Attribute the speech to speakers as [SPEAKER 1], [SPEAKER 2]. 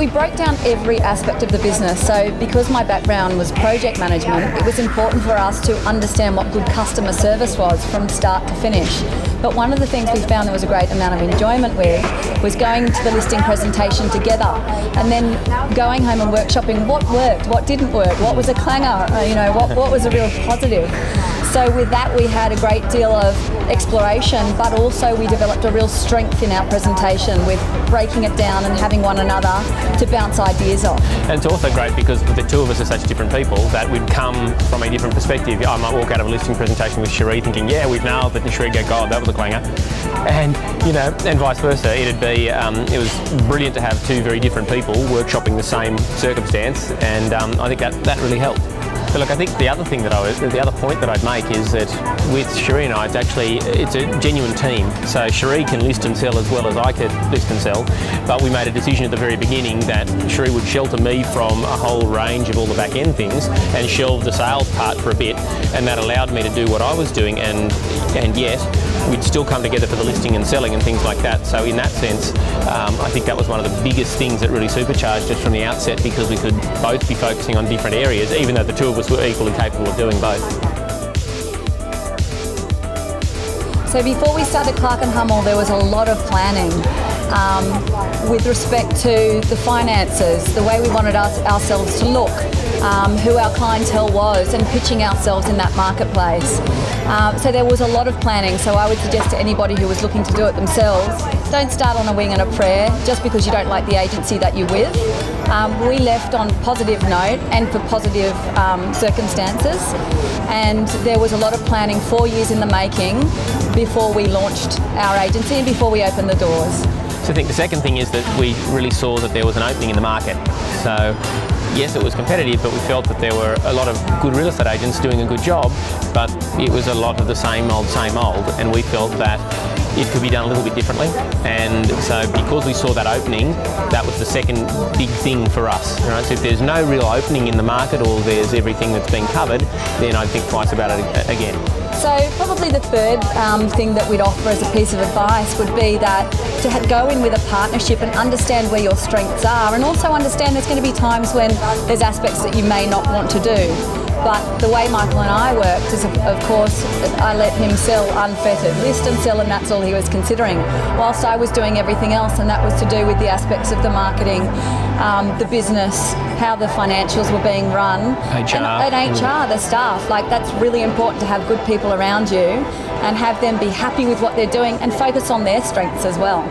[SPEAKER 1] We broke down every aspect of the business. So because my background was project management, it was important for us to understand what good customer service was from start to finish. But one of the things we found there was a great amount of enjoyment with was going to the listing presentation together and then going home and workshopping what worked, what didn't work, what was a clanger, what was a real positive. So with that we had a great deal of exploration, but also we developed a real strength in our presentation with breaking it down and having one another to bounce ideas off.
[SPEAKER 2] And it's also great because the two of us are such different people that we'd come from a different perspective. I might walk out of a listing presentation with Cherie thinking, yeah, we've nailed it, and Cherie go, God, that was a clanger. And, and vice versa. It was brilliant to have two very different people workshopping the same circumstance, and I think that really helped. But look, I think the other point that I'd make is that with Cherie and I, it's a genuine team. So Cherie can list and sell as well as I could list and sell, but we made a decision at the very beginning that Cherie would shelter me from a whole range of all the back end things and shelve the sales part for a bit, and that allowed me to do what I was doing, and yet we'd still come together for the listing and selling and things like that. So in that sense, I think that was one of the biggest things that really supercharged us from the outset, because we could both be focusing on different areas, even though the two of us were equally capable of doing both.
[SPEAKER 1] So before we started Clarke and Humel, there was a lot of planning with respect to the finances, the way we wanted ourselves to look, who our clientele was, and pitching ourselves in that marketplace. So there was a lot of planning, so I would suggest to anybody who was looking to do it themselves, don't start on a wing and a prayer just because you don't like the agency that you're with. We left on a positive note and for positive circumstances, and there was a lot of planning, 4 years in the making, before we launched our agency and before we opened the doors.
[SPEAKER 2] So I think the second thing is that we really saw that there was an opening in the market. So yes, it was competitive, but we felt that there were a lot of good real estate agents doing a good job, but it was a lot of the same old, and we felt that it could be done a little bit differently. And so because we saw that opening, that was the second big thing for us. Right? So if there's no real opening in the market, or there's everything that's been covered, then I'd think twice about it again.
[SPEAKER 1] So probably the third thing that we'd offer as a piece of advice would be that to go in with a partnership and understand where your strengths are, and also understand there's going to be times when there's aspects that you may not want to do. But the way Michael and I worked is, of course, I let him sell unfettered, list and sell, and that's all he was considering, whilst I was doing everything else, and that was to do with the aspects of the marketing, the business, how the financials were being run,
[SPEAKER 2] HR.
[SPEAKER 1] and HR, the staff. Like, that's really important to have good people around you and have them be happy with what they're doing and focus on their strengths as well.